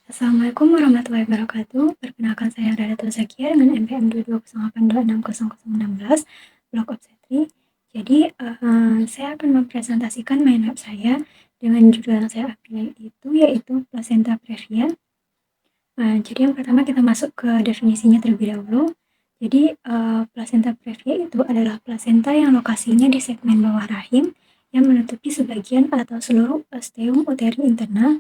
Assalamualaikum warahmatullahi wabarakatuh. Perkenalkan saya Radatul Zakia dengan NPM 220826016 Blok Obstetri. Jadi, saya akan mempresentasikan mind map saya dengan judul yang saya pilih itu yaitu placenta previa. Jadi yang pertama kita masuk ke definisinya terlebih dahulu. Jadi, placenta previa itu adalah plasenta yang lokasinya di segmen bawah rahim yang menutupi sebagian atau seluruh osteum uteri interna.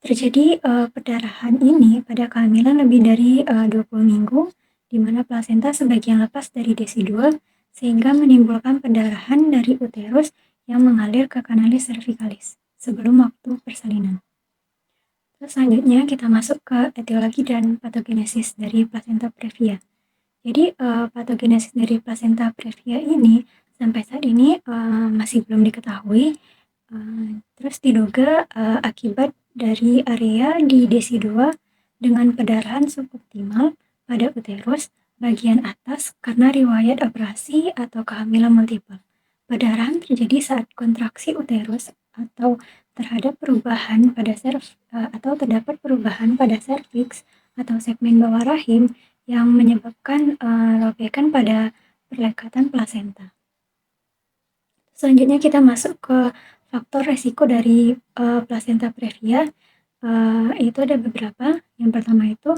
Terjadi perdarahan ini pada kehamilan lebih dari 20 minggu, di mana plasenta sebagian lepas dari DESI2 sehingga menimbulkan perdarahan dari uterus yang mengalir ke kanalis cervicalis sebelum waktu persalinan. Terus selanjutnya kita masuk ke etiologi dan patogenesis dari placenta previa. Jadi patogenesis dari placenta previa ini sampai saat ini masih belum diketahui. Terus diduga akibat dari area di DESI2 dengan perdarahan suboptimal pada uterus bagian atas karena riwayat operasi atau kehamilan multiple. Perdarahan terjadi saat kontraksi uterus atau terhadap perubahan pada atau terdapat perubahan pada serviks atau segmen bawah rahim yang menyebabkan robekan pada perlekatan plasenta. Selanjutnya kita masuk ke faktor resiko dari placenta previa. Itu ada beberapa. Yang pertama itu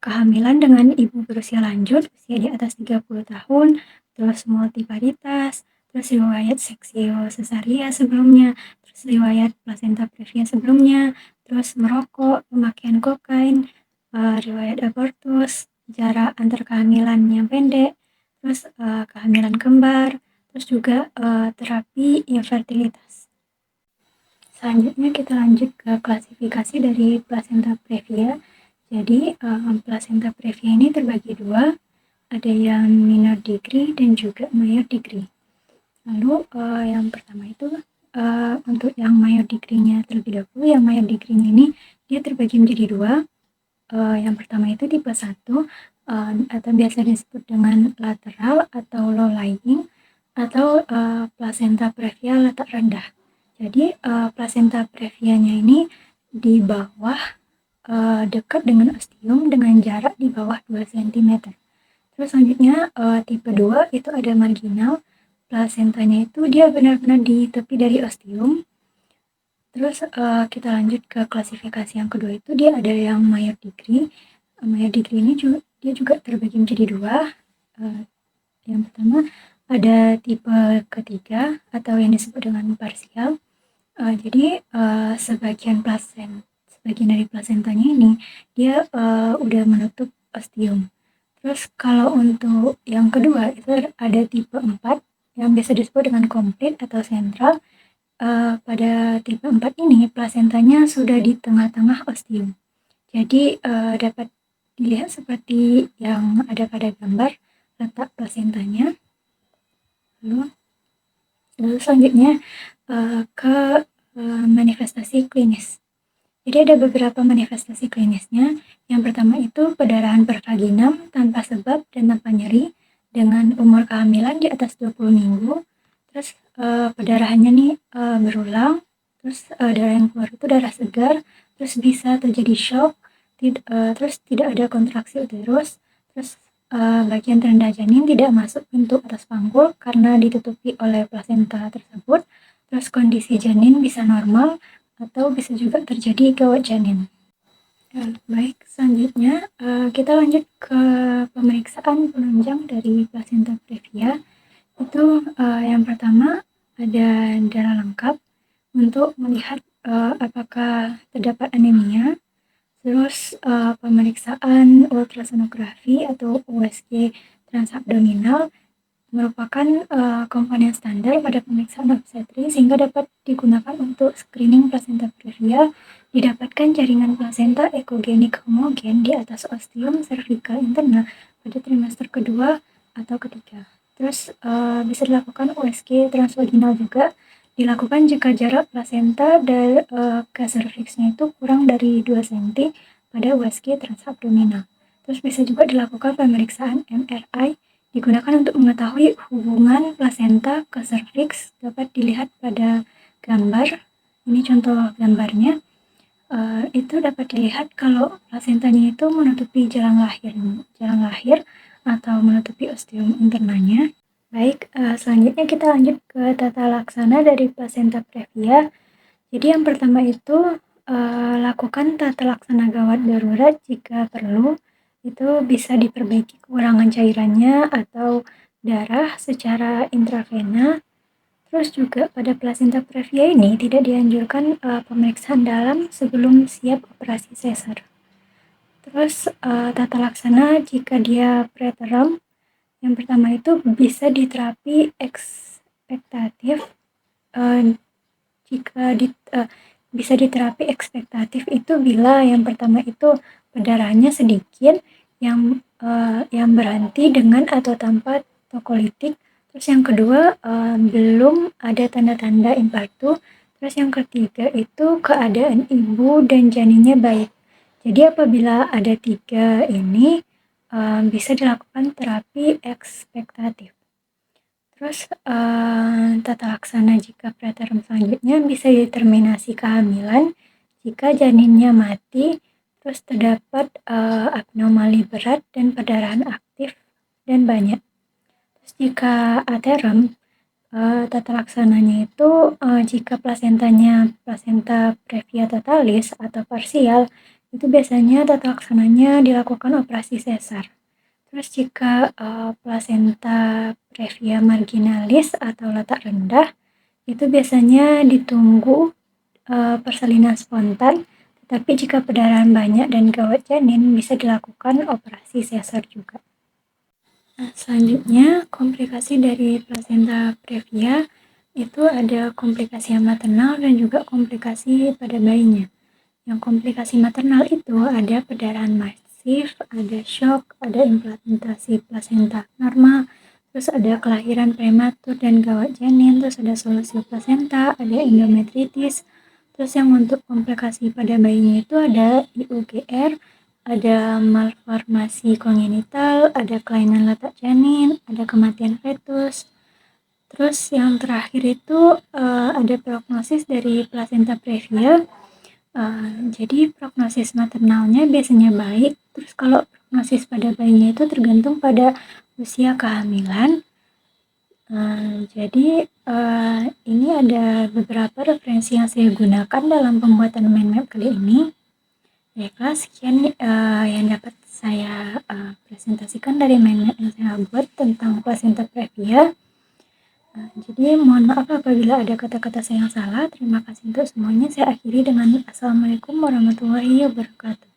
kehamilan dengan ibu berusia lanjut, usia di atas 30 tahun, terus multiparitas, terus riwayat seksio cesaria sebelumnya, terus riwayat placenta previa sebelumnya, terus merokok, pemakaian kokain, riwayat abortus, jarak antar kehamilan yang pendek, terus kehamilan kembar, terus juga terapi infertilitas. Selanjutnya kita lanjut ke klasifikasi dari placenta previa. Jadi placenta previa ini terbagi dua, ada yang minor degree dan juga major degree. Lalu yang pertama itu untuk yang major degree-nya terlebih dahulu. Yang major degree-nya ini dia terbagi menjadi dua. Yang pertama itu tipe 1 atau biasa disebut dengan lateral atau low lying atau placenta previa letak rendah. Jadi placenta previanya ini di bawah dekat dengan ostium dengan jarak di bawah 2 cm. Terus selanjutnya tipe 2 itu ada marginal. Placentanya itu dia benar-benar di tepi dari ostium. Terus kita lanjut ke klasifikasi yang kedua itu dia ada yang major degree. Major degree ini dia juga terbagi menjadi dua. Yang pertama ada tipe ketiga atau yang disebut dengan parsial. Jadi sebagian dari plasentanya ini dia udah menutup ostium. Terus kalau untuk yang kedua itu ada tipe 4 yang biasa disebut dengan komplit atau sentral. Pada tipe 4 ini plasentanya sudah di tengah-tengah ostium. Jadi dapat dilihat seperti yang ada pada gambar letak plasentanya. Lalu selanjutnya ke manifestasi klinis. Jadi ada beberapa manifestasi klinisnya. Yang pertama itu perdarahan per vaginam tanpa sebab dan tanpa nyeri dengan umur kehamilan di atas 20 minggu. Terus perdarahannya nih berulang. Terus darah yang keluar itu darah segar. Terus bisa terjadi shock. Terus tidak ada kontraksi uterus. Terus bagian terendah janin tidak masuk pintu atas panggul karena ditutupi oleh plasenta tersebut. Terus kondisi janin bisa normal atau bisa juga terjadi gawat janin. Baik, selanjutnya kita lanjut ke pemeriksaan penunjang dari placenta previa. Itu yang pertama ada darah lengkap untuk melihat apakah terdapat anemia. Terus pemeriksaan ultrasonografi atau USG transabdominal merupakan komponen standar pada pemeriksaan obstetri sehingga dapat digunakan untuk screening placenta previa. Didapatkan jaringan plasenta ekogenik homogen di atas ostium cervical interna pada trimester kedua atau ketiga. Terus bisa dilakukan USG transvaginal juga. Dilakukan jika jarak plasenta dari ke cervixnya itu kurang dari 2 cm pada USG transabdominal. Terus bisa juga dilakukan pemeriksaan MRI digunakan untuk mengetahui hubungan plasenta ke cervix. Dapat dilihat pada gambar. Ini contoh gambarnya. itu dapat dilihat kalau plasentanya itu menutupi jalan lahir atau menutupi ostium internanya. Baik, selanjutnya kita lanjut ke tata laksana dari plasenta previa. Jadi yang pertama itu, lakukan tata laksana gawat darurat jika perlu. Itu bisa diperbaiki kekurangan cairannya atau darah secara intravena. Terus juga pada plasenta previa ini tidak dianjurkan pemeriksaan dalam sebelum siap operasi sesar. Terus tata laksana jika dia preterm, yang pertama itu bisa diterapi ekspektatif. Jika bisa diterapi ekspektatif itu bila yang pertama itu perdarahannya sedikit, yang berhenti dengan atau tanpa tokolitik. Terus yang kedua, belum ada tanda-tanda infartu. Terus yang ketiga itu keadaan ibu dan janinnya baik. Jadi apabila ada 3 ini, bisa dilakukan terapi ekspektatif. Terus tata laksana jika preterm selanjutnya bisa determinasi kehamilan jika janinnya mati, terus terdapat abnormali berat dan perdarahan aktif dan banyak. Terus jika aterm, tata laksananya itu jika plasenta previa totalis atau parsial, itu biasanya tata laksananya dilakukan operasi sesar. Terus jika plasenta previa marginalis atau letak rendah, itu biasanya ditunggu persalinan spontan, tetapi jika perdarahan banyak dan gawat janin bisa dilakukan operasi sesar juga. Nah, selanjutnya komplikasi dari plasenta previa itu ada komplikasi maternal dan juga komplikasi pada bayinya. Yang komplikasi maternal itu ada perdarahan masif, ada shock, ada implantasi plasenta normal, terus ada kelahiran prematur dan gawat janin, terus ada solusi plasenta, ada endometritis. Terus yang untuk komplikasi pada bayinya itu ada IUGR, ada malformasi kongenital, ada kelainan letak janin, ada kematian fetus. Terus yang terakhir itu ada prognosis dari plasenta previa. Jadi prognosis maternalnya biasanya baik. Terus kalau prognosis pada bayinya itu tergantung pada usia kehamilan. Jadi ini ada beberapa referensi yang saya gunakan dalam pembuatan mind map kali ini. Baiklah, sekian yang dapat saya presentasikan dari mind map yang saya buat tentang plasenta previa. Jadi mohon maaf apabila ada kata-kata saya yang salah. Terima kasih untuk semuanya. Saya akhiri dengan Assalamualaikum warahmatullahi wabarakatuh.